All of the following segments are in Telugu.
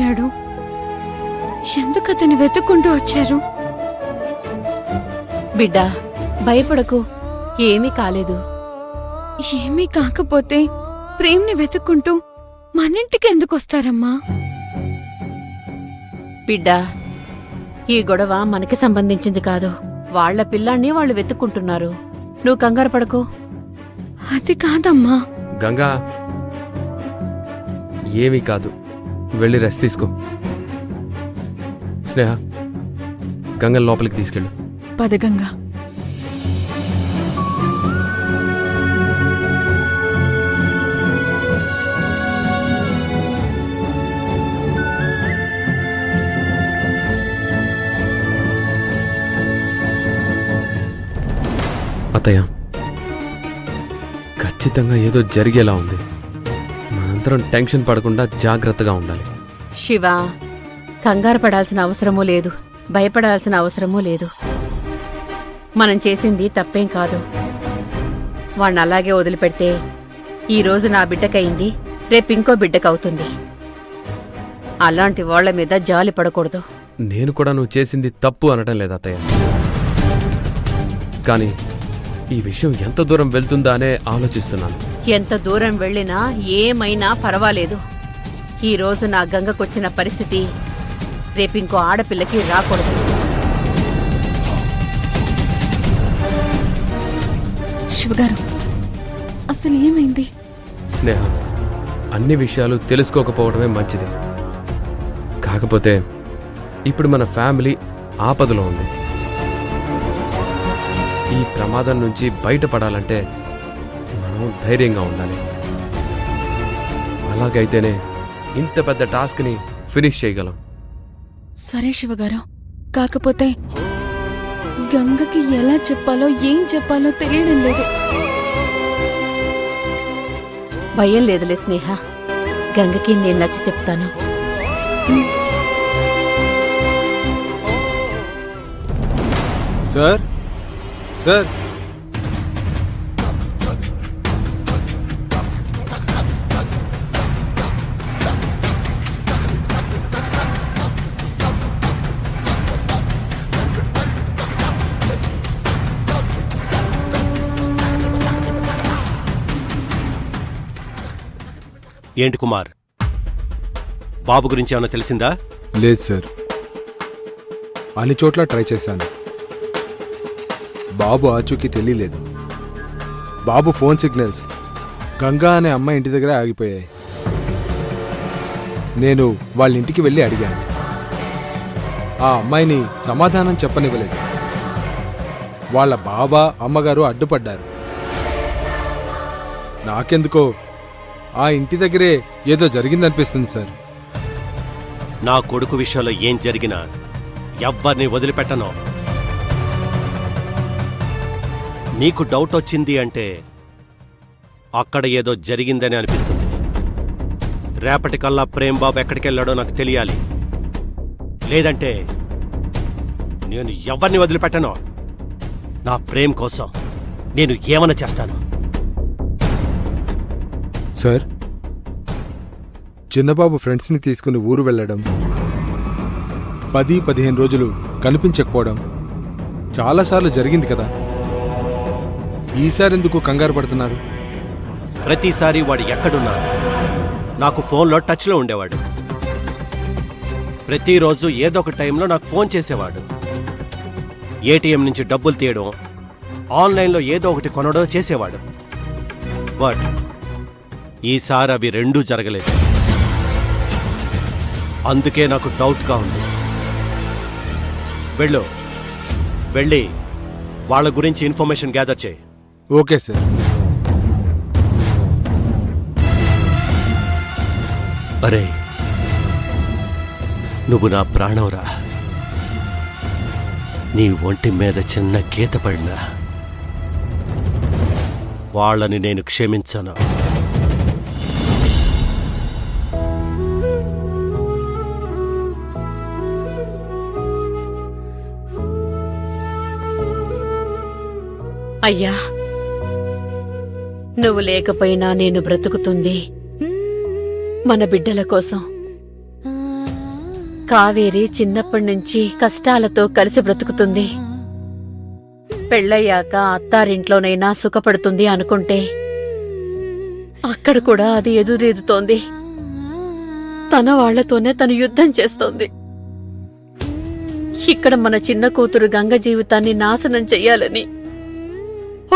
మాయమయ్యాడు? ఎందుకు అతన్ని వెతుక్కుంటూ వచ్చారు? బిడ్డా, భయపడకు, ఏమీ కాలేదు. ఏమీ కాకపోతే ప్రేమ్ని వెతుక్కుంటూ మనింటికి ఎందుకొస్తారమ్మా? బిడ్డా, ఈ గొడవ మనకి సంబంధించింది కాదు. వాళ్ల పిల్లాన్ని వాళ్ళు వెతుక్కుంటున్నారు. నువ్వు కంగారు పడకు. అది కాదమ్మా. గంగా, ఏమీ కాదు, వెళ్ళి రెస్ట్ తీసుకో. స్నేహ, గంగ లోపలికి తీసుకెళ్ళు. పదగంగా. అత్తయ్య, ఖచ్చితంగా ఏదో జరిగేలా ఉంది. మనందరం టెన్షన్ పడకుండా జాగ్రత్తగా ఉండాలి. శివ, కంగారు పడాల్సిన అవసరమూ లేదు, భయపడాల్సిన అవసరమూ లేదు. మనం చేసింది తప్పేం కాదు. వాణ్ణి అలాగే వదిలిపెడితే ఈరోజు నా బిడ్డకయింది, రేపింకో బిడ్డకవుతుంది. అలాంటి వాళ్ల మీద జాలి పడకూడదు. నేను కూడా నువ్వు చేసింది తప్పు అనటం లేదు అత్తయ్య, కానీ ఈ విషయం ఎంత దూరం వెళ్తుందా అనే ఆలోచిస్తున్నాను. ఎంత దూరం వెళ్ళినా ఏమైనా పర్వాలేదు. ఈరోజు నా గంగకొచ్చిన పరిస్థితి రేపింకో ఆడపిల్లకి రాకూడదు. శివగారు, అసలు ఏమైంది? స్నేహ, అన్ని విషయాలు తెలుసుకోకపోవడమే మంచిది. కాకపోతే ఇప్పుడు మన ఫ్యామిలీ ఆపదలో ఉంది. ఈ ప్రమాదం నుంచి బయటపడాలంటే మనం ధైర్యంగా ఉండాలి. అలాగైతేనే ఇంత పెద్ద టాస్క్ని ఫినిష్ చేయగలం. సరే శివగారు, కాకపోతే గంగకి ఎలా చెప్పాలో ఏం చెప్పాలో తెలియడం లేదు. భయం లేదులే స్నేహ, గంగకి నేను నచ్చి చెప్తాను. సార్, సార్, ఏంటి కుమార్, బాబు గురించి ఏమైనా తెలిసిందా? లేదు సార్, అన్ని చోట్ల ట్రై చేశాను. బాబు ఆచూకీ తెలియలేదు. బాబు ఫోన్ సిగ్నల్స్ గంగా అనే అమ్మాయి ఇంటి దగ్గర ఆగిపోయాయి. నేను వాళ్ళ ఇంటికి వెళ్ళి అడిగాను. ఆ అమ్మాయిని సమాధానం చెప్పనివ్వలేదు. వాళ్ళ బాబా అమ్మగారు అడ్డుపడ్డారు. నాకెందుకో ఆ ఇంటి దగ్గరే ఏదో జరిగిందనిపిస్తుంది సార్. నా కొడుకు విషయంలో ఏం జరిగినా ఎవ్వరిని వదిలిపెట్టను. నీకు డౌట్ వచ్చింది అంటే అక్కడ ఏదో జరిగిందని అనిపిస్తుంది. రేపటికల్లా ప్రేమ్ బాబు ఎక్కడికెళ్ళాడో నాకు తెలియాలి. లేదంటే నేను ఎవరిని వదిలిపెట్టను. నా ప్రేమ్ కోసం నేను ఏమన్నా చేస్తాను. సార్, చిన్నబాబు ఫ్రెండ్స్ని తీసుకుని ఊరు వెళ్ళడం, 10-15 రోజులు కనిపించకపోవడం చాలాసార్లు జరిగింది కదా. ఈసారి ఎందుకు కంగారు పడుతున్నారు? ప్రతిసారి వాడు ఎక్కడున్నా నాకు ఫోన్లో టచ్లో ఉండేవాడు. ప్రతిరోజు ఏదో ఒక టైంలో నాకు ఫోన్ చేసేవాడు. ఏటీఎం నుంచి డబ్బులు తీయడం, ఆన్లైన్లో ఏదో ఒకటి కొనడో చేసేవాడు. బట్ ఈసారి అవి రెండూ జరగలేదు. అందుకే నాకు డౌట్గా ఉంది. వెళ్ళి వాళ్ళ గురించి ఇన్ఫర్మేషన్ గ్యాదర్ చేయి. Okay sir. అరే, నువ్వు నా ప్రాణంరా. నీ ఒంటి మీద చిన్న గీత పడినా వాళ్ళని నేను క్షమించను. అయ్యా, నువ్వు లేకపోయినా నేను బ్రతుకుతుంది మన బిడ్డల కోసం. కావేరి చిన్నప్పటి నుంచి కష్టాలతో కలిసి బ్రతుకుతుంది. పెళ్ళయ్యాక అత్తారింట్లోనైనా సుఖపడుతుంది అనుకుంటే అక్కడ కూడా అది ఎదురెదుతోంది. తన వాళ్లతోనే తను యుద్ధం చేస్తోంది. ఇక్కడ మన చిన్న కూతురు గంగ జీవితాన్ని నాశనం చెయ్యాలని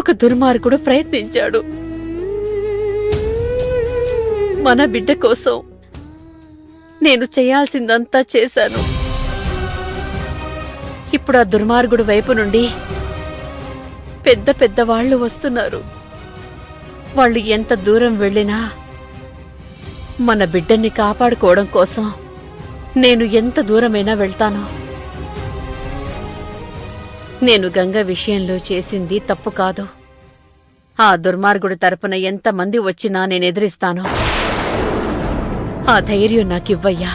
ఒక దుర్మార్గుడు ప్రయత్నించాడు. మన బిడ్డ కోసం నేను చేయాల్సిందంతా చేశాను. ఇప్పుడు ఆ దుర్మార్గుడు వైపు నుండి పెద్ద పెద్ద వాళ్ళు వస్తున్నారు. వాళ్ళు ఎంత దూరం వెళ్ళినా మన బిడ్డని కాపాడుకోవడం కోసం నేను ఎంత దూరమైనా వెళ్తాను. నేను గంగ విషయంలో చేసింది తప్పు కాదు. ఆ దుర్మార్గుడి తరపున ఎంతమంది వచ్చినా నేను ఎదిరిస్తాను. ఆ ధైర్యం నాకివ్వయ్యా.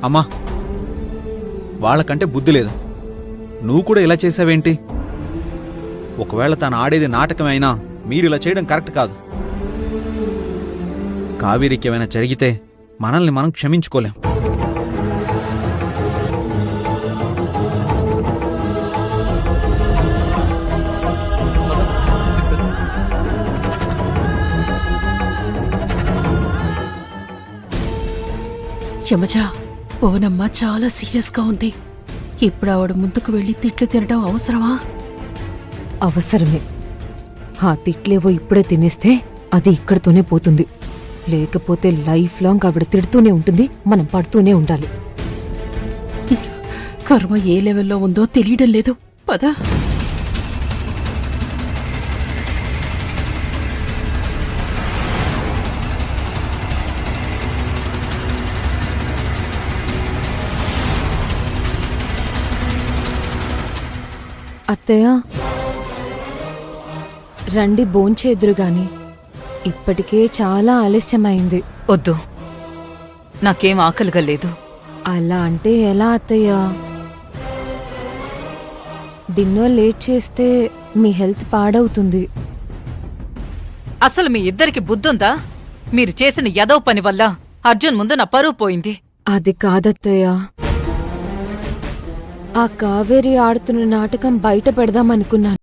అమ్మా, వాళ్ళకంటే బుద్ధి లేదు. నువ్వు కూడా ఇలా చేసావేంటి? ఒకవేళ తను ఆడేది నాటకమైనా మీరిలా చేయడం కరెక్ట్ కాదు. కావేరికి ఏమైనా జరిగితే మనల్ని మనం క్షమించుకోలేం. యమజ, పవనమ్మ చాలా సీరియస్గా ఉంది. ఇప్పుడు ఆవిడ ముందుకు వెళ్లి తిట్లు తినడం అవసరమా? అవసరమే. ఆ తిట్లేవో ఇప్పుడే తినేస్తే అది ఇక్కడితోనే పోతుంది. లేకపోతే లైఫ్ లాంగ్ ఆవిడ తిడుతూనే ఉంటుంది, మనం పడుతూనే ఉండాలి. కర్మ ఏ లెవెల్లో ఉందో తెలియడం లేదు. పద. అత్తయ్య, రండి భోంచేద్దురు గాని. ఇప్పటికే చాలా ఆలస్యమైంది. వద్దు, నాకేం ఆకలిగా లేదు. అలా అంటే ఎలా అత్తయ్య? డిన్నర్ లేట్ చేస్తే మీ హెల్త్ పాడవుతుంది. అసలు మీ ఇద్దరికి బుద్ధుందా? మీరు చేసిన యదవ పని వల్ల అర్జున్ ముందు నా పరువు పోయింది. అది కాదత్తయ్య, ఆ కావేరి ఆడుతున్న నాటకం బయట పెడదామనుకున్నాను.